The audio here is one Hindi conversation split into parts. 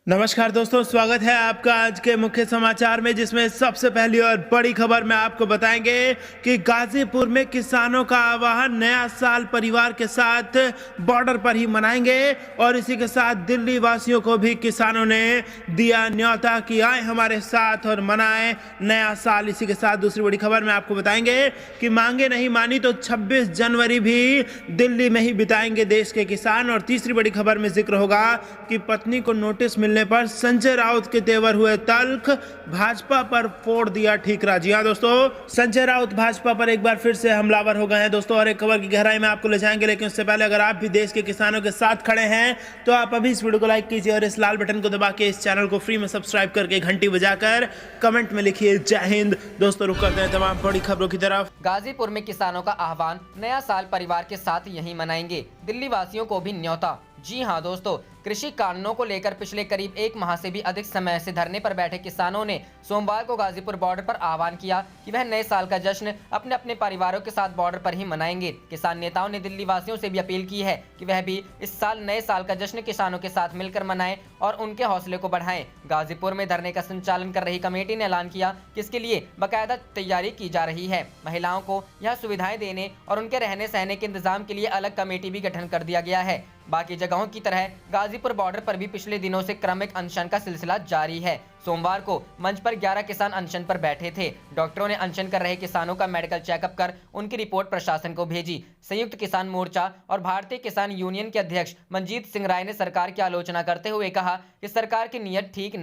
नमस्कार दोस्तों, स्वागत है आपका आज के मुख्य समाचार में, जिसमें सबसे पहली और बड़ी खबर में आपको बताएंगे कि गाजीपुर में किसानों का आह्वान, नया साल परिवार के साथ बॉर्डर पर ही मनाएंगे। और इसी के साथ दिल्ली वासियों को भी किसानों ने दिया न्योता कि आए हमारे साथ और मनाएं नया साल। इसी के साथ दूसरी बड़ी खबर में आपको बताएंगे कि मांगे नहीं मानी तो 26 जनवरी भी दिल्ली में ही बिताएंगे देश के किसान। और तीसरी बड़ी खबर में जिक्र होगा कि पत्नी को नोटिस मिलने पर संजय राउत के तेवर हुए तल्ख, भाजपा पर फोड़ दिया ठीकरा। जी हां दोस्तों, संजय राउत भाजपा पर एक बार फिर से हमलावर हो गए हैं दोस्तों, और एक खबर की गहराई में आपको ले जाएंगे। लेकिन उससे पहले अगर आप भी देश के किसानों के साथ खड़े हैं तो आप अभी इस वीडियो को लाइक कीजिए और इस लाल बटन को दबा के इस चैनल को फ्री में सब्सक्राइब करके घंटी बजाकर कमेंट में लिखिए जय हिंद। दोस्तों रुक करते हैं तमाम बड़ी खबरों की तरफ। गाजीपुर में किसानों का आह्वान, नया साल परिवार के साथ यहीं मनाएंगे, दिल्ली वासियों को भी न्योता। जी हां दोस्तों, कृषि कानूनों को लेकर पिछले करीब एक माह से भी अधिक समय से धरने पर बैठे किसानों ने सोमवार को गाजीपुर बॉर्डर पर आह्वान किया कि वह नए साल का जश्न अपने अपने परिवारों के साथ बॉर्डर पर ही मनाएंगे। किसान नेताओं ने दिल्ली वासियों से भी अपील की है कि वह भी इस साल नए साल का जश्न किसानों के साथ मिलकर मनाएं और उनके हौसले को बढ़ाएं। गाजीपुर में धरने का संचालन कर रही कमेटी ने ऐलान किया कि इसके लिए बाकायदा तैयारी की जा रही है। महिलाओं को यह सुविधाएं देने और उनके रहने सहने के इंतजाम के लिए अलग कमेटी भी गठन कर दिया गया है। बाकी जगहों की तरह गाजीपुर बॉर्डर पर भी पिछले दिनों से क्रमिक अनशन का सिलसिला जारी है। सोमवार को मंच पर 11 किसान अनशन पर बैठे थे। डॉक्टरों ने अनशन कर रहे किसानों का मेडिकल चेकअप कर उनकी रिपोर्ट प्रशासन को भेजी। संयुक्त किसान मोर्चा और भारतीय किसान यूनियन के अध्यक्ष मनजीत सिंह राय ने सरकार की आलोचना करते हुए कहा कि सरकार की नीयत ठीक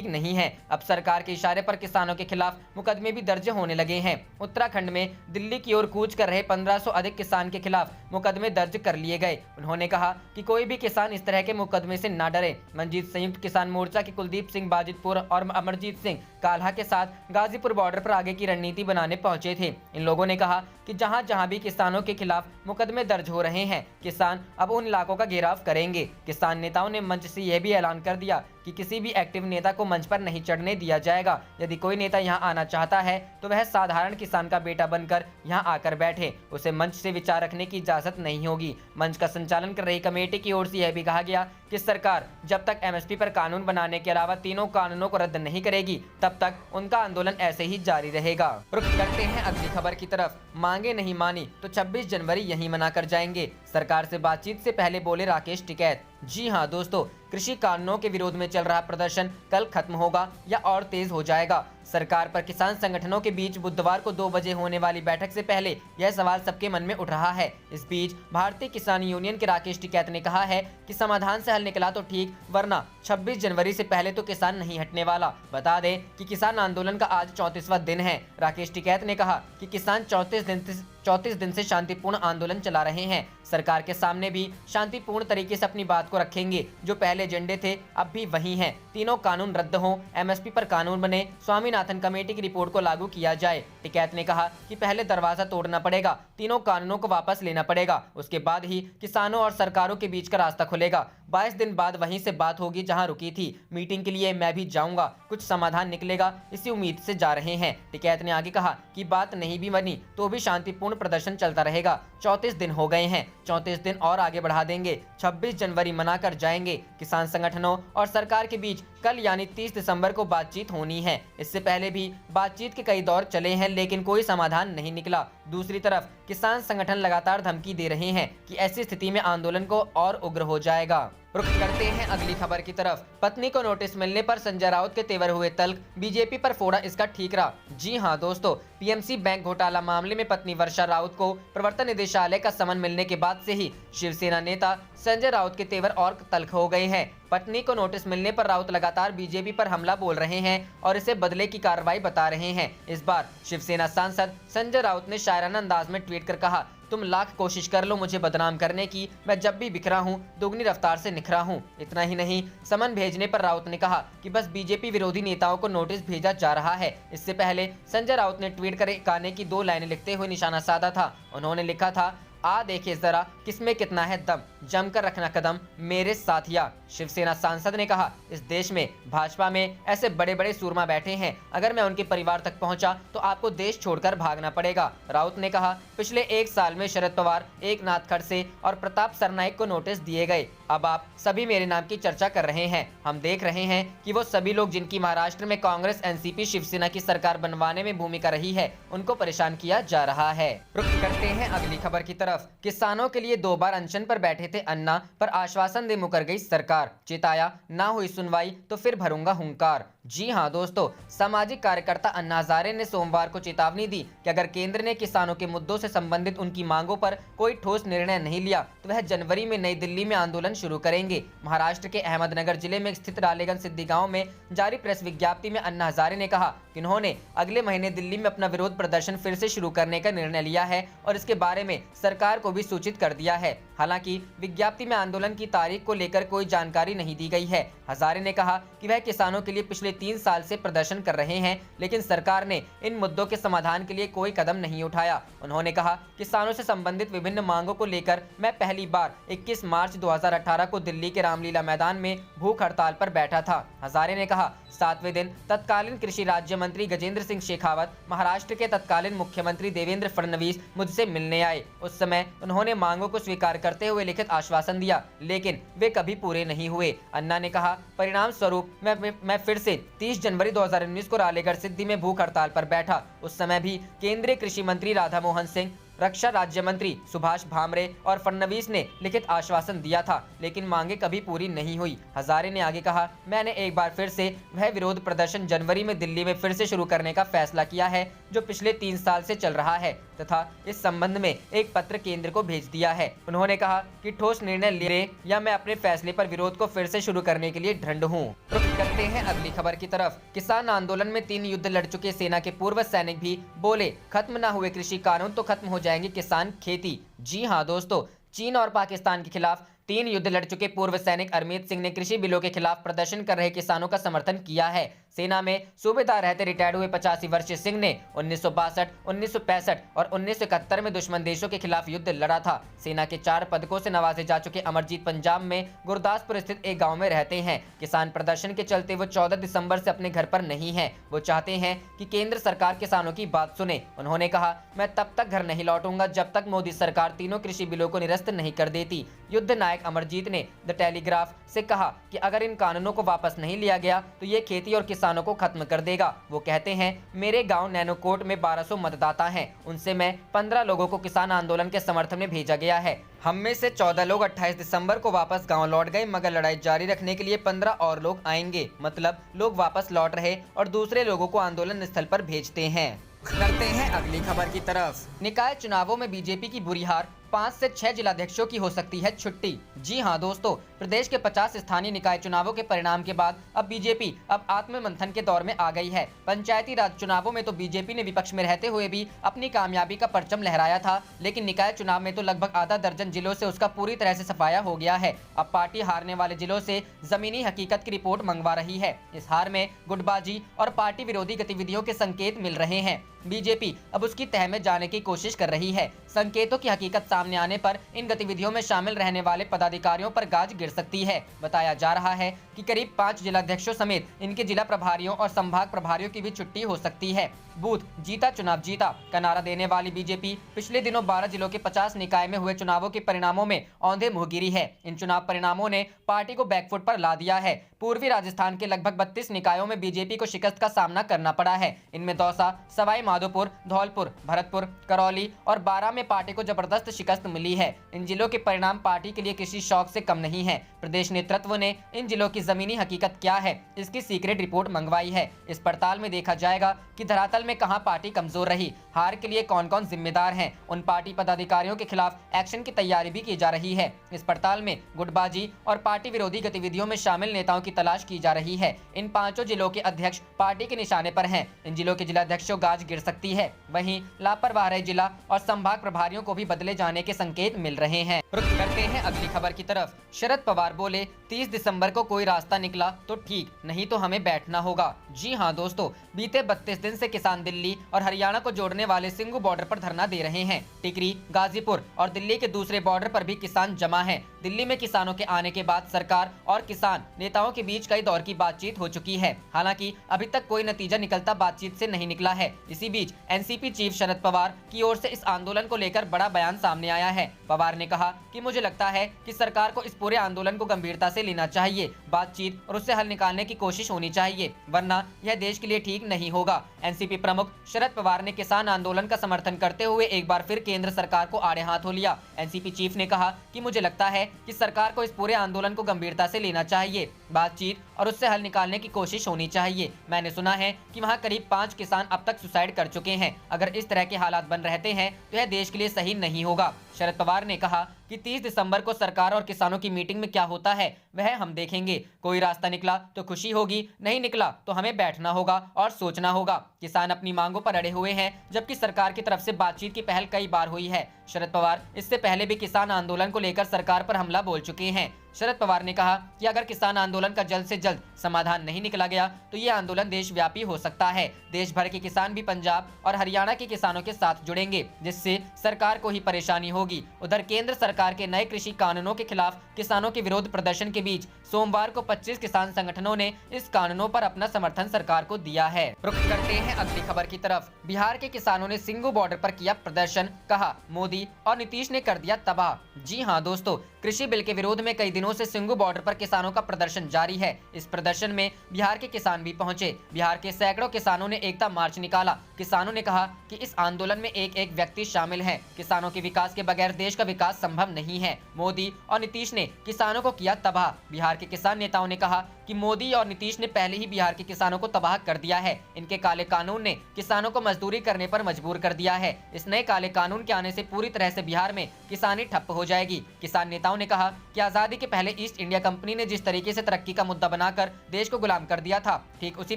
नहीं है। अब सरकार के इशारे पर किसानों के खिलाफ मुकदमे भी दर्ज होने लगे हैं। उत्तराखंड में दिल्ली की ओर कूच कर रहे 1500 अधिक किसान के खिलाफ मुकदमे दर्ज कर लिए गए। उन्होंने कहा कि कोई भी किसान इस तरह के मुकदमे से न डरे। मंजीत संयुक्त किसान मोर्चा के कुलदीप सिंह बाजितपुर और अमरजीत सिंह काल्हा के साथ गाजीपुर बॉर्डर पर आगे की रणनीति बनाने पहुंचे थे। इन लोगों ने कहा कि जहां भी किसानों के खिलाफ मुकदमे दर्ज हो रहे हैं, किसान अब उन इलाकों का घेराव करेंगे। किसान नेताओं ने मंच से यह भी ऐलान कर दिया कि किसी भी एक्टिव नेता को मंच पर नहीं चढ़ने दिया जाएगा। यदि कोई नेता यहां आना चाहता है तो वह साधारण किसान का बेटा बनकर यहां आकर बैठे, उसे मंच से विचार रखने की इजाजत नहीं होगी। मंच का संचालन कर रही कमेटी की ओर से यह भी कहा गया कि सरकार जब तक एमएसपी पर कानून बनाने के अलावा तीनों कानूनों को रद्द नहीं करेगी, तब तक उनका आंदोलन ऐसे ही जारी रहेगा। रुख करते हैं अगली खबर की तरफ। मांगे नहीं मानी तो 26 जनवरी यहीं मनाकर जाएंगे, सरकार से बातचीत से पहले बोले राकेश टिकैत। जी हां दोस्तों, कृषि कानूनों के विरोध में चल रहा प्रदर्शन कल खत्म होगा या और तेज हो जाएगा। सरकार पर किसान संगठनों के बीच बुधवार को 2 बजे होने वाली बैठक से पहले यह सवाल सबके मन में उठ रहा है। इस बीच भारतीय किसान यूनियन के राकेश टिकैत ने कहा है कि समाधान से हल निकला तो ठीक, वरना 26 जनवरी से पहले तो किसान नहीं हटने वाला। बता दें कि किसान आंदोलन का आज 34वां दिन है। राकेश टिकैत ने कहा कि किसान 34 दिन से शांतिपूर्ण आंदोलन चला रहे हैं। सरकार के सामने भी शांतिपूर्ण तरीके से अपनी बात को रखेंगे। जो पहले एजेंडे थे अब भी वही हैं। तीनों कानून रद्द हों, एमएसपी पर कानून बने, स्वामीनाथन कमेटी की रिपोर्ट को लागू किया जाए। टिकैत ने कहा कि पहले दरवाजा तोड़ना पड़ेगा, तीनों कानूनों को वापस लेना पड़ेगा, उसके बाद ही किसानों और सरकारों के बीच का रास्ता खुलेगा। 22 दिन बाद वहीं से बात होगी जहां रुकी थी। मीटिंग के लिए मैं भी जाऊंगा, कुछ समाधान निकलेगा, इसी उम्मीद से जा रहे हैं। टिकैत ने आगे कहा कि बात नहीं भी बनी तो भी शांतिपूर्ण प्रदर्शन चलता रहेगा। 34 दिन हो गए हैं, 34 दिन और आगे बढ़ा देंगे। 26 जनवरी मनाकर जाएंगे। किसान संगठनों और सरकार के बीच कल यानी 30 दिसंबर को बातचीत होनी है। इससे पहले भी बातचीत के कई दौर चले हैं, लेकिन कोई समाधान नहीं निकला। दूसरी तरफ किसान संगठन लगातार धमकी दे रहे हैं कि ऐसी स्थिति में आंदोलन को और उग्र हो जाएगा। रुख करते हैं अगली खबर की तरफ। पत्नी को नोटिस मिलने पर संजय राउत के तेवर हुए तल्ख, बीजेपी पर फोड़ा इसका ठीकरा। जी हां दोस्तों, पीएमसी बैंक घोटाला मामले में पत्नी वर्षा राउत को प्रवर्तन निदेशालय का समन मिलने के बाद से ही शिवसेना नेता संजय राउत के तेवर और तल्ख हो गए हैं। पत्नी को नोटिस मिलने पर राउत लगातार बीजेपी पर हमला बोल रहे हैं और इसे बदले की कार्रवाई बता रहे हैं। इस बार शिवसेना सांसद संजय राउत ने शायराना अंदाज में ट्वीट कर कहा, तुम लाख कोशिश कर लो मुझे बदनाम करने की, मैं जब भी बिखरा हूँ दोगुनी रफ्तार से निखरा हूँ। इतना ही नहीं, समन भेजने पर राउत ने कहा कि बस बीजेपी विरोधी नेताओं को नोटिस भेजा जा रहा है। इससे पहले संजय राउत ने ट्वीट कर गाने की 2 लाइनें लिखते हुए निशाना साधा था। उन्होंने लिखा था, आ देखे जरा किसमें कितना है दम, जमकर रखना कदम मेरे साथिया। शिवसेना सांसद ने कहा, इस देश में भाजपा में ऐसे बड़े बड़े सूरमा बैठे हैं, अगर मैं उनके परिवार तक पहुंचा तो आपको देश छोड़कर भागना पड़ेगा। राउत ने कहा, पिछले 1 साल में शरद पवार, एकनाथ खड़से और प्रताप सरनाइक को नोटिस दिए गए। अब आप सभी मेरे नाम की चर्चा कर रहे हैं। हम देख रहे हैं कि वो सभी लोग जिनकी महाराष्ट्र में कांग्रेस, एनसीपी, शिवसेना की सरकार बनवाने में भूमिका रही है, उनको परेशान किया जा रहा है। रुक करते हैं अगली खबर की तरफ। किसानों के लिए 2 बार अनशन पर बैठे थे अन्ना, पर आश्वासन दे मुकर गई सरकार। चिताया, ना हुई सुनवाई तो फिर भरूंगा हुंकार। जी हां दोस्तों, सामाजिक कार्यकर्ता अन्ना हजारे ने सोमवार को चेतावनी दी कि अगर केंद्र ने किसानों के मुद्दों से संबंधित उनकी मांगों पर कोई ठोस निर्णय नहीं लिया तो वह जनवरी में नई दिल्ली में आंदोलन शुरू करेंगे। महाराष्ट्र के अहमदनगर जिले में स्थित रालेगंज सिद्धि गांव में जारी प्रेस विज्ञप्ति में अन्ना हजारे ने कहा कि उन्होंने अगले महीने दिल्ली में अपना विरोध प्रदर्शन फिर से शुरू करने का निर्णय लिया है और इसके बारे में सरकार को भी सूचित कर दिया है। हालांकि विज्ञप्ति में आंदोलन की तारीख को लेकर कोई जानकारी नहीं दी गई है। हजारे ने कहा कि वह किसानों के लिए पिछले 3 साल से प्रदर्शन कर रहे हैं, लेकिन सरकार ने इन मुद्दों के समाधान के लिए कोई कदम नहीं उठाया। उन्होंने कहा, किसानों से संबंधित विभिन्न मांगों को लेकर मैं पहली बार 21 मार्च 2018 को दिल्ली के रामलीला मैदान में भूख हड़ताल पर बैठा था। हजारे ने कहा, 7वें दिन तत्कालीन कृषि राज्य मंत्री गजेंद्र सिंह शेखावत, महाराष्ट्र के तत्कालीन मुख्यमंत्री देवेंद्र फडणवीस मुझसे मिलने आए। उस समय उन्होंने मांगों को स्वीकार करते हुए लिखित आश्वासन दिया, लेकिन वे कभी पूरे नहीं हुए। अन्ना ने कहा, परिणाम स्वरूप मैं फिर से 30 जनवरी 2019 को रालेगढ़ सिद्धि में भूख हड़ताल पर बैठा। उस समय भी केंद्रीय कृषि मंत्री राधा मोहन सिंह, रक्षा राज्य मंत्री सुभाष भामरे और फडणवीस ने लिखित आश्वासन दिया था, लेकिन मांगे कभी पूरी नहीं हुई। हजारे ने आगे कहा, मैंने एक बार फिर से वह विरोध प्रदर्शन जनवरी में दिल्ली में फिर से शुरू करने का फैसला किया है जो पिछले 3 साल से चल रहा है तथा इस संबंध में एक पत्र केंद्र को भेज दिया है। उन्होंने कहा कि ठोस निर्णय ले या मैं अपने फैसले पर विरोध को फिर से शुरू करने के लिए ढंढ हूँ। करते हैं अगली खबर की तरफ। किसान आंदोलन में 3 युद्ध लड़ चुके सेना के पूर्व सैनिक भी बोले, खत्म ना हुए कृषि कानून तो खत्म हो जाएंगे किसान खेती। जी हां दोस्तों, चीन और पाकिस्तान के खिलाफ 3 युद्ध लड़ चुके पूर्व सैनिक अरमीत सिंह ने कृषि बिलों के खिलाफ प्रदर्शन कर रहे किसानों का समर्थन किया है। सेना में सूबेदार रहते रिटायर्ड हुए 85 वर्षीय सिंह ने 1962, 1965 और 1971 में दुश्मन देशों के खिलाफ युद्ध लड़ा था। सेना के 4 पदकों से नवाजे जा चुके अमरजीत पंजाब में गुरदासपुर स्थित एक गांव में रहते हैं। किसान प्रदर्शन के चलते वो 14 दिसंबर से अपने घर पर नहीं है। वो चाहते हैं कि केंद्र सरकार किसानों की बात सुने। उन्होंने कहा, मैं तब तक घर नहीं लौटूंगा जब तक मोदी सरकार तीनों कृषि बिलों को निरस्त नहीं कर देती। युद्ध नायक अमरजीत ने द टेलीग्राफ से कहा कि अगर इन कानूनों को वापस नहीं लिया गया तो ये खेती और किसानों को खत्म कर देगा। वो कहते हैं, मेरे गांव नैनोकोट में 1200 मतदाता हैं, उनसे मैं 15 लोगों को किसान आंदोलन के समर्थन में भेजा गया है। हम में से 14 लोग 28 दिसंबर को वापस गांव लौट गए, मगर लड़ाई जारी रखने के लिए 15 और लोग आएंगे। मतलब लोग वापस लौट रहे और दूसरे लोगों को आंदोलन स्थल पर भेजते हैं। करते हैं अगली खबर की तरफ। निकाय चुनावों में बीजेपी की बुरी हार, 5 से 6 जिलाध्यक्षों की हो सकती है छुट्टी। जी हां दोस्तों, प्रदेश के 50 स्थानीय निकाय चुनावों के परिणाम के बाद अब बीजेपी आत्ममंथन के दौर में आ गई है। पंचायती राज चुनावों में तो बीजेपी ने विपक्ष में रहते हुए भी अपनी कामयाबी का परचम लहराया था, लेकिन निकाय चुनाव में तो लगभग आधा दर्जन जिलों से उसका पूरी तरह से सफाया हो गया है। अब पार्टी हारने वाले जिलों से जमीनी हकीकत की रिपोर्ट मंगवा रही है। इस हार में गुटबाजी और पार्टी विरोधी गतिविधियों के संकेत मिल रहे हैं। बीजेपी अब उसकी तह में जाने की कोशिश कर रही है। संकेतों की हकीकत सामने आने पर इन गतिविधियों में शामिल रहने वाले पदाधिकारियों पर गाज गिर सकती है। बताया जा रहा है कि करीब 5 जिलाध्यक्षों समेत इनके जिला प्रभारियों और संभाग प्रभारियों की भी छुट्टी हो सकती है। बूथ जीता चुनाव जीता का नारा देने वाली बीजेपी पिछले दिनों 12 जिलों के 50 निकाय में हुए चुनावों के परिणामों में औंधे मुंह गिरी है। इन चुनाव परिणामों ने पार्टी को बैकफुट पर ला दिया है। पूर्वी राजस्थान के लगभग 32 निकायों में बीजेपी को शिकस्त का सामना करना पड़ा है। इनमें दौसा, सवाई माधोपुर, धौलपुर, भरतपुर, करौली और बारां में पार्टी को जबरदस्त शिकस्त मिली है। इन जिलों के परिणाम पार्टी के लिए किसी शौक से कम नहीं है। प्रदेश नेतृत्व ने इन जिलों की जमीनी हकीकत क्या है, इसकी सीक्रेट रिपोर्ट मंगवाई है। इस पड़ताल में देखा जाएगा कि धरातल में कहां पार्टी कमजोर रही, हार के लिए कौन कौन जिम्मेदार हैं। उन पार्टी पदाधिकारियों के खिलाफ एक्शन की तैयारी भी की जा रही है। इस पड़ताल में गुटबाजी और पार्टी विरोधी गतिविधियों में शामिल नेताओं की तलाश की जा रही है। इन 5 जिलों के अध्यक्ष पार्टी के निशाने पर हैं। इन जिलों के जिलाध्यक्षों गाज गिर सकती है। वहीं लापरवाह रहे जिला और संभाग प्रभारियों को भी बदले जाने के संकेत मिल रहे हैं। रुक करते हैं अगली खबर की तरफ। शरद पवार बोले 30 दिसंबर को कोई रास्ता निकला तो ठीक, नहीं तो हमें बैठना होगा। जी हां दोस्तों, बीते 32 दिन से किसान दिल्ली और हरियाणा को जोड़ने वाले सिंगू बॉर्डर पर धरना दे रहे हैं। टिकरी, गाजीपुर और दिल्ली के दूसरे बॉर्डर पर भी किसान जमा हैं। दिल्ली में किसानों के आने के बाद सरकार और किसान नेताओं के बीच कई दौर की बातचीत हो चुकी है। हालांकि अभी तक कोई नतीजा निकलता बातचीत से नहीं निकला है। इसी बीच एनसीपी चीफ शरद पवार की ओर से इस आंदोलन को लेकर बड़ा बयान सामने आया है। पवार ने कहा कि मुझे लगता है कि सरकार को इस पूरे आंदोलन को गंभीरता से लेना चाहिए, बातचीत और उससे हल निकालने की कोशिश होनी चाहिए, वरना यह देश के लिए ठीक नहीं होगा। एनसीपी प्रमुख शरद पवार ने किसान आंदोलन का समर्थन करते हुए एक बार फिर केंद्र सरकार को आड़े हाथों लिया। एनसीपी चीफ ने कहा कि मुझे लगता है कि सरकार को इस पूरे आंदोलन को गंभीरता से लेना चाहिए, बातचीत और उससे हल निकालने की कोशिश होनी चाहिए। मैंने सुना है कि वहाँ करीब 5 किसान अब तक सुसाइड कर चुके हैं। अगर इस तरह के हालात बन रहते हैं तो यह देश के लिए सही नहीं होगा। शरद पवार ने कहा कि 30 दिसंबर को सरकार और किसानों की मीटिंग में क्या होता है वह हम देखेंगे। कोई रास्ता निकला तो खुशी होगी, नहीं निकला तो हमें बैठना होगा और सोचना होगा। किसान अपनी मांगों पर अड़े हुए हैं, जबकि सरकार की तरफ से बातचीत की पहल कई बार हुई है। शरद पवार इससे पहले भी किसान आंदोलन को लेकर सरकार पर हमला बोल चुके हैं। शरद पवार ने कहा कि अगर किसान आंदोलन का जल्द से जल्द समाधान नहीं निकला गया तो ये आंदोलन देशव्यापी हो सकता है। देश भर के किसान भी पंजाब और हरियाणा के किसानों के साथ जुड़ेंगे, जिससे सरकार को ही परेशानी होगी। उधर केंद्र सरकार के नए कृषि कानूनों के खिलाफ किसानों के विरोध प्रदर्शन के बीच सोमवार को 25 किसान संगठनों ने इस कानूनों पर अपना समर्थन सरकार को दिया है। रुक करते हैं अगली खबर की तरफ। बिहार के किसानों ने सिंगू बॉर्डर पर किया प्रदर्शन, कहा मोदी और नीतीश ने कर दिया तबाह। जी हां दोस्तों, कृषि बिल के विरोध में कई दिनों से सिंगू बॉर्डर पर किसानों का प्रदर्शन जारी है। इस प्रदर्शन में बिहार के किसान भी पहुंचे। बिहार के सैकड़ों किसानों ने एकता मार्च निकाला। किसानों ने कहा कि इस आंदोलन में एक एक व्यक्ति शामिल है। किसानों के विकास के बगैर देश का विकास संभव नहीं है। मोदी और नीतीश ने किसानों को किया तबाह। बिहार के किसान नेताओं ने कहा कि मोदी और नीतीश ने पहले ही बिहार के किसानों को तबाह कर दिया है। इनके काले कानून ने किसानों को मजदूरी करने पर मजबूर कर दिया है। इस नए काले कानून के आने से पूरी तरह से बिहार में किसानी ठप्प हो जाएगी। किसान नेताओं ने कहा कि आजादी के पहले ईस्ट इंडिया कंपनी ने जिस तरीके से तरक्की का मुद्दा बनाकर देश को गुलाम कर दिया था, ठीक उसी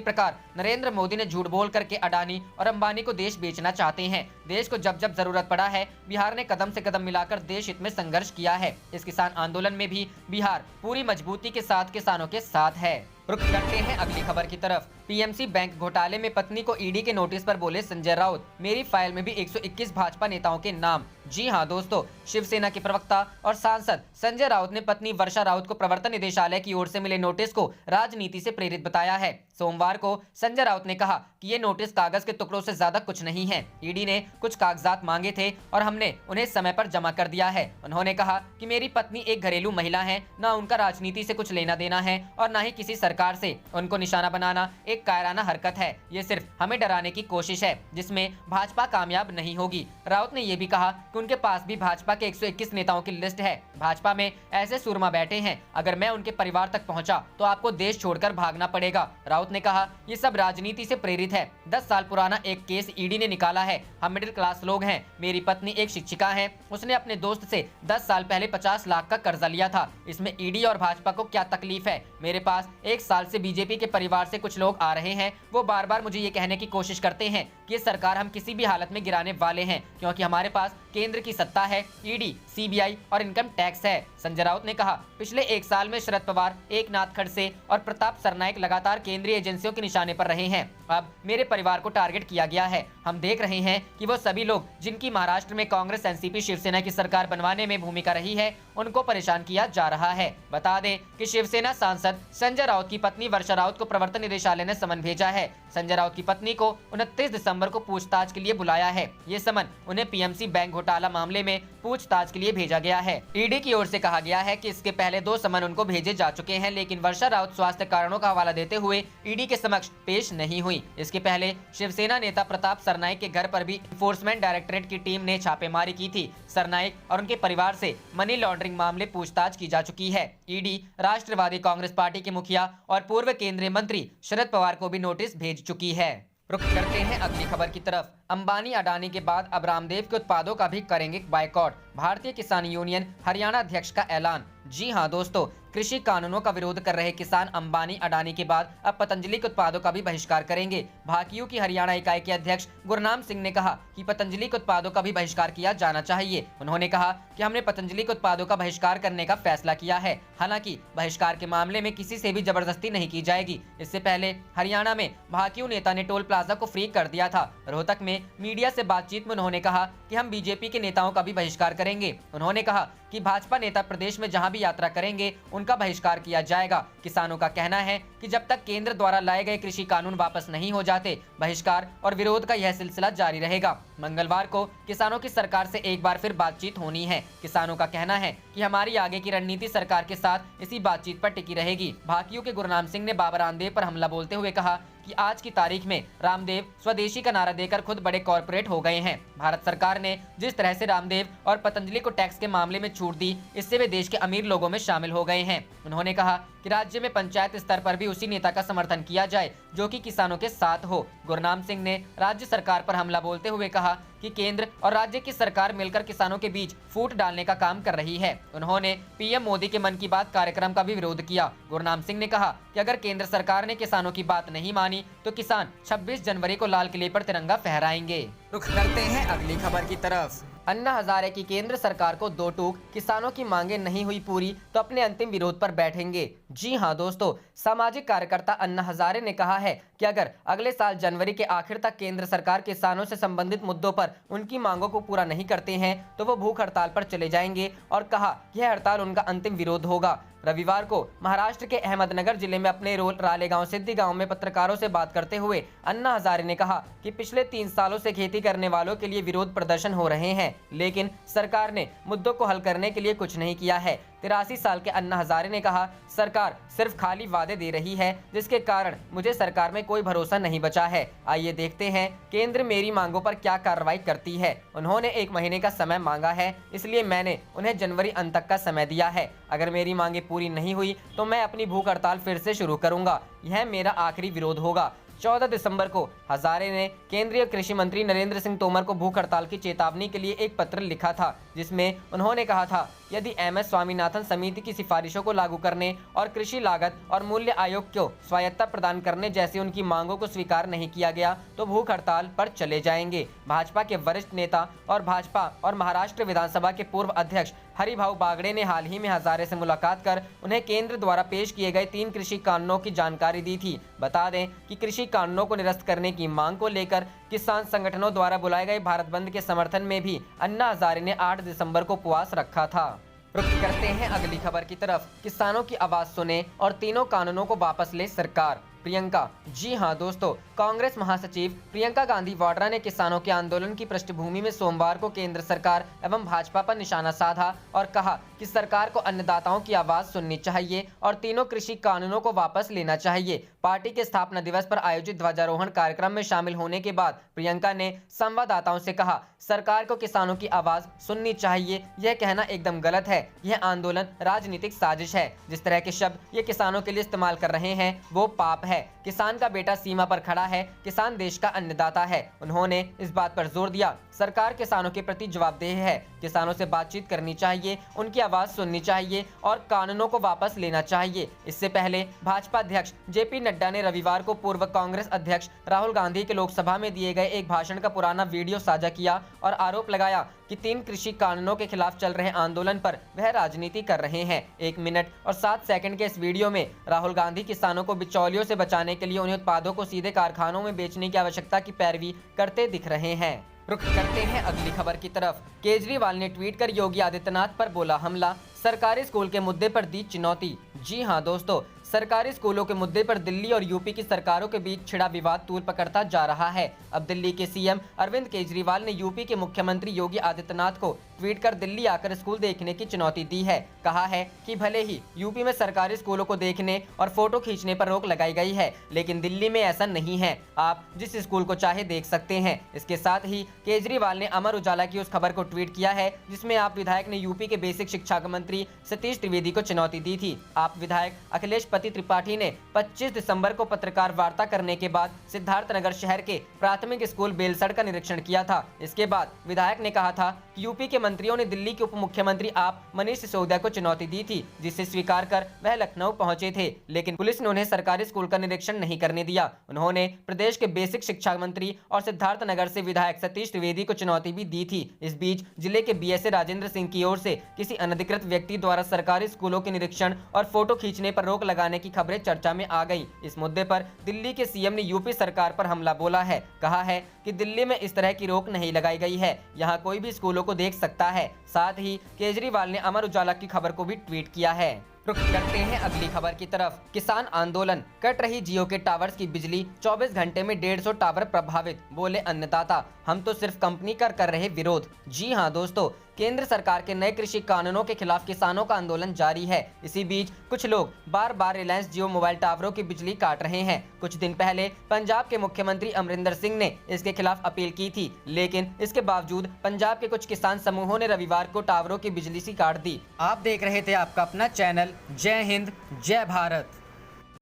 प्रकार नरेंद्र मोदी ने झूठ बोल करके अडानी और अंबानी को देश बेचना चाहते हैं। देश को जब जब जरूरत पड़ा है, बिहार ने कदम से कदम मिलाकर देश हित में संघर्ष किया है। इस किसान आंदोलन में भी बिहार पूरी मजबूती के साथ किसानों के साथ है। रुक करते हैं अगली खबर की तरफ। पीएमसी बैंक घोटाले में पत्नी को ईडी के नोटिस पर बोले संजय राउत, मेरी फाइल में भी 121 भाजपा नेताओं के नाम। जी हां दोस्तों, शिवसेना के प्रवक्ता और सांसद संजय राउत ने पत्नी वर्षा राउत को प्रवर्तन निदेशालय की ओर से मिले नोटिस को राजनीति से प्रेरित बताया है। सोमवार को संजय राउत ने कहा कि ये नोटिस कागज के टुकड़ों से ज्यादा कुछ नहीं है। ईडी ने कुछ कागजात मांगे थे और हमने उन्हें समय पर जमा कर दिया है। उन्होंने कहा कि मेरी पत्नी एक घरेलू महिला है, ना उनका राजनीति से कुछ लेना देना है और ना ही किसी सरकार से। उनको निशाना बनाना एक कायराना हरकत है। ये सिर्फ हमें डराने की कोशिश है, जिसमें भाजपा कामयाब नहीं होगी। राउत ने यह भी कहा कि उनके पास भी भाजपा के 121 नेताओं की लिस्ट है। भाजपा में ऐसे सूरमा बैठे हैं, अगर मैं उनके परिवार तक पहुंचा तो आपको देश छोड़कर भागना पड़ेगा। राउत ने कहा ये सब राजनीति से प्रेरित है। 10 साल पुराना एक केस ईडी ने निकाला है। हम मिडिल क्लास लोग हैं। मेरी पत्नी एक शिक्षिका है। उसने अपने दोस्त से 10 साल पहले 50 लाख का कर्जा लिया था। इसमें ईडी और भाजपा को क्या तकलीफ है? मेरे पास 1 साल से बीजेपी के परिवार से कुछ लोग आ रहे हैं। वो बार बार मुझे ये कहने की कोशिश करते हैं कि सरकार हम किसी भी हालत में गिराने वाले हैं, क्योंकि हमारे पास केंद्र की सत्ता है, ईडी, सीबीआई और इनकम टैक्स है। संजय राउत ने कहा पिछले 1 साल में शरद पवार, एकनाथ खड़से और प्रताप सरनाइक लगातार केंद्रीय एजेंसियों के निशाने पर रहे हैं। अब मेरे परिवार को टारगेट किया गया है। हम देख रहे हैं कि वो सभी लोग जिनकी महाराष्ट्र में कांग्रेस, एनसीपी, शिवसेना की सरकार बनवाने में भूमिका रही है, उनको परेशान किया जा रहा है। बता दें कि शिवसेना सांसद संजय राउत की पत्नी वर्षा राउत को प्रवर्तन निदेशालय ने समन भेजा है। संजय राउत की पत्नी को 29 दिसंबर को पूछताछ के लिए बुलाया है। ये समन उन्हें पीएमसी बैंक घोटाला मामले में पूछताछ के लिए भेजा गया है। ईडी की ओर से कहा गया है कि इसके पहले 2 समन उनको भेजे जा चुके हैं, लेकिन वर्षा राउत स्वास्थ्य कारणों का हवाला देते हुए ईडी के समक्ष पेश नहीं हुई। इसके पहले शिवसेना नेता प्रताप सरनाइक के घर पर भी एनफोर्समेंट डायरेक्टरेट की टीम ने छापेमारी की थी। सरनाइक और उनके परिवार से मनी लॉन्ड्रिंग मामले पूछताछ की जा चुकी है। ईडी राष्ट्रवादी कांग्रेस पार्टी के मुखिया और पूर्व केंद्रीय मंत्री शरद पवार को भी नोटिस भेज चुकी है। रुक करते हैं अगली खबर की तरफ। अंबानी अडानी के बाद अब रामदेव के उत्पादों का भी करेंगे बायकॉट। भारतीय किसान यूनियन हरियाणा अध्यक्ष का ऐलान। जी हां दोस्तों, कृषि कानूनों का विरोध कर रहे किसान अंबानी अडानी के बाद अब पतंजलि के उत्पादों का भी बहिष्कार करेंगे। भाकियू की हरियाणा इकाई के अध्यक्ष गुरनाम सिंह ने कहा कि पतंजलि के उत्पादों का भी बहिष्कार किया जाना चाहिए। उन्होंने कहा कि हमने पतंजलि के उत्पादों का बहिष्कार करने का फैसला किया है। हालांकि बहिष्कार के मामले में किसी से भी जबरदस्ती नहीं की जाएगी। इससे पहले हरियाणा में भाकियू नेता ने टोल प्लाजा को फ्री कर दिया था। रोहतक में मीडिया से बातचीत में उन्होंने कहा कि हम बीजेपी के नेताओं का भी बहिष्कार करेंगे। उन्होंने कहा कि भाजपा नेता प्रदेश में जहां भी यात्रा करेंगे उनका बहिष्कार किया जाएगा। किसानों का कहना है कि जब तक केंद्र द्वारा लाए गए कृषि कानून वापस नहीं हो जाते, बहिष्कार और विरोध का यह सिलसिला जारी रहेगा। मंगलवार को किसानों की सरकार से एक बार फिर बातचीत होनी है। किसानों का कहना है कि हमारी आगे की रणनीति सरकार के साथ इसी बातचीत पर टिकी रहेगी। भाकियू के गुरनाम सिंह ने बाबा रामदेव पर हमला बोलते हुए कहा कि आज की तारीख में रामदेव स्वदेशी का नारा देकर खुद बड़े कॉर्पोरेट हो गए हैं। भारत सरकार ने जिस तरह से रामदेव और पतंजलि को टैक्स के मामले में छूट दी, इससे वे देश के अमीर लोगों में शामिल हो गए हैं। उन्होंने कहा कि राज्य में पंचायत स्तर पर भी उसी नेता का समर्थन किया जाए जो कि किसानों के साथ हो। गुरनाम सिंह ने राज्य सरकार पर हमला बोलते हुए कहा कि केंद्र और राज्य की सरकार मिलकर किसानों के बीच फूट डालने का काम कर रही है। उन्होंने पीएम मोदी के मन की बात कार्यक्रम का भी विरोध किया। गुरनाम सिंह ने कहा कि अगर केंद्र सरकार ने किसानों की बात नहीं मानी तो किसान 26 जनवरी को लाल किले पर तिरंगा फहराएंगे। रुख करते हैं अगली खबर की तरफ। अन्ना हजारे की केंद्र सरकार को दो टूक, किसानों की मांगे नहीं हुई पूरी तो अपने अंतिम विरोध पर बैठेंगे। जी हां दोस्तों, सामाजिक कार्यकर्ता अन्ना हजारे ने कहा है कि अगर अगले साल जनवरी के आखिर तक केंद्र सरकार किसानों से संबंधित मुद्दों पर उनकी मांगों को पूरा नहीं करते हैं तो वो भूख हड़ताल पर चले जाएंगे और कहा यह हड़ताल उनका अंतिम विरोध होगा। रविवार को महाराष्ट्र के अहमदनगर जिले में अपने रालेगांव सिद्धि गांव में पत्रकारों से बात करते हुए अन्ना हजारे ने कहा कि पिछले 3 सालों से खेती करने वालों के लिए विरोध प्रदर्शन हो रहे हैं, लेकिन सरकार ने मुद्दों को हल करने के लिए कुछ नहीं किया है। 83 साल के अन्ना हजारे ने कहा सरकार सिर्फ खाली वादे दे रही है, जिसके कारण मुझे सरकार में कोई भरोसा नहीं बचा है। आइए देखते हैं केंद्र मेरी मांगों पर क्या कार्रवाई करती है। उन्होंने 1 महीने का समय मांगा है, इसलिए मैंने उन्हें जनवरी अंत तक का समय दिया है। अगर मेरी मांगे पूरी नहीं हुई तो मैं अपनी भूख हड़ताल फिर से शुरू करूंगा। यह मेरा आखिरी विरोध होगा। 14 दिसंबर को हजारे ने केंद्रीय कृषि मंत्री नरेंद्र सिंह तोमर को भूख हड़ताल की चेतावनी के लिए एक पत्र लिखा था, जिसमें उन्होंने कहा था यदि MS स्वामीनाथन समिति की सिफारिशों को लागू करने और कृषि लागत और मूल्य आयोग को स्वायत्तता प्रदान करने जैसी उनकी मांगों को स्वीकार नहीं किया गया तो भूख हड़ताल पर चले जाएंगे। भाजपा के वरिष्ठ नेता और भाजपा और महाराष्ट्र विधानसभा के पूर्व अध्यक्ष हरिभाऊ बागड़े ने हाल ही में हजारे से मुलाकात कर उन्हें केंद्र द्वारा पेश किए गए 3 कृषि कानूनों की जानकारी दी थी। बता दें कि कृषि कानूनों को निरस्त करने की मांग को लेकर किसान संगठनों द्वारा बुलाए गए भारत बंद के समर्थन में भी अन्ना हजारे ने 8 दिसंबर को उपवास रखा था। रुख करते हैं अगली खबर की तरफ। किसानों की आवाज सुने और तीनों कानूनों को वापस ले सरकार। प्रियंका। जी हां दोस्तों, कांग्रेस महासचिव प्रियंका गांधी वाड्रा ने किसानों के आंदोलन की पृष्ठभूमि में सोमवार को केंद्र सरकार एवं भाजपा पर निशाना साधा और कहा कि सरकार को अन्नदाताओं की आवाज सुननी चाहिए और तीनों कृषि कानूनों को वापस लेना चाहिए। पार्टी के स्थापना दिवस पर आयोजित ध्वजारोहण कार्यक्रम में शामिल होने के बाद प्रियंका ने संवाददाताओं से कहा सरकार को किसानों की आवाज सुननी चाहिए। यह कहना एकदम गलत है। यह आंदोलन राजनीतिक साजिश है। जिस तरह के शब्द ये किसानों के लिए इस्तेमाल कर रहे हैं वो पाप है। किसान का बेटा सीमा पर खड़ा है, किसान देश का अन्नदाता है। उन्होंने इस बात पर जोर दिया सरकार किसानों के प्रति जवाबदेह है। किसानों से बातचीत करनी चाहिए, उनकी आवाज सुननी चाहिए और कानूनों को वापस लेना चाहिए। इससे पहले भाजपा अध्यक्ष JP नड्डा ने रविवार को पूर्व कांग्रेस अध्यक्ष राहुल गांधी के लोकसभा में दिए गए एक भाषण का पुराना वीडियो साझा किया और आरोप लगाया कि 3 कृषि कानूनों के खिलाफ चल रहे आंदोलन पर वह राजनीति कर रहे हैं। 1 मिनट और 7 सेकंड के इस वीडियो में राहुल गांधी किसानों को बिचौलियों से बचाने के लिए उन्हें उत्पादों को सीधे कारखानों में बेचने की आवश्यकता की पैरवी करते दिख रहे हैं। रुख करते हैं अगली खबर की तरफ। केजरीवाल ने ट्वीट कर योगी आदित्यनाथ पर बोला हमला, सरकारी स्कूल के मुद्दे पर दी चुनौती। जी हां दोस्तों, सरकारी स्कूलों के मुद्दे पर दिल्ली और यूपी की सरकारों के बीच छिड़ा विवाद तूल पकड़ता जा रहा है। अब दिल्ली के सीएम अरविंद केजरीवाल ने यूपी के मुख्यमंत्री योगी आदित्यनाथ को ट्वीट कर दिल्ली आकर स्कूल देखने की चुनौती दी है। कहा है कि भले ही यूपी में सरकारी स्कूलों को देखने और फोटो खींचने पर रोक लगाई गई है, लेकिन दिल्ली में ऐसा नहीं है। आप जिस स्कूल को चाहे देख सकते हैं। इसके साथ ही केजरीवाल ने अमर उजाला की उस खबर को ट्वीट किया है जिसमें आप विधायक ने यूपी के बेसिक शिक्षा मंत्री सतीश द्विवेदी को चुनौती दी थी। आप विधायक अखिलेश पशुपति त्रिपाठी ने 25 दिसंबर को पत्रकार वार्ता करने के बाद सिद्धार्थनगर शहर के प्राथमिक स्कूल बेलसड़ का निरीक्षण किया था। इसके बाद विधायक ने कहा था कि यूपी के मंत्रियों ने दिल्ली के उप मुख्यमंत्री आप मनीष सिसोदिया को चुनौती दी थी, जिसे स्वीकार कर वह लखनऊ पहुंचे थे, लेकिन पुलिस ने उन्हें सरकारी स्कूल का निरीक्षण नहीं करने दिया। उन्होंने प्रदेश के बेसिक शिक्षा मंत्री और सिद्धार्थनगर से विधायक सतीश त्रिवेदी को चुनौती भी दी थी। इस बीच जिले के बीएसए राजेंद्र सिंह की ओर से किसी अनधिकृत व्यक्ति द्वारा सरकारी स्कूलों के निरीक्षण और फोटो खींचने पर रोक लगाने की खबरें चर्चा में आ गई। इस मुद्दे पर दिल्ली के सीएम ने यूपी सरकार पर हमला बोला है। कहा है कि दिल्ली में इस तरह की रोक नहीं लगाई गई है, यहाँ कोई भी स्कूलों को देख सकता है। साथ ही केजरीवाल ने अमर उजाला की खबर को भी ट्वीट किया है। रुक करते हैं अगली खबर की तरफ। किसान आंदोलन, कट रही जियो के टावर्स की बिजली, 24 घंटे में 150 टावर प्रभावित, बोले अन्नदाता। हम तो सिर्फ कंपनी कर रहे विरोध। जी हां दोस्तों, केंद्र सरकार के नए कृषि कानूनों के खिलाफ किसानों का आंदोलन जारी है। इसी बीच कुछ लोग बार बार रिलायंस जियो मोबाइल टावरों की बिजली काट रहे हैं। कुछ दिन पहले पंजाब के मुख्यमंत्री अमरिंदर सिंह ने इसके खिलाफ अपील की थी, लेकिन इसके बावजूद पंजाब के कुछ किसान समूहों ने रविवार को टावरों की बिजली सी काट दी। आप देख रहे थे आपका अपना चैनल जय हिंद जय भारत।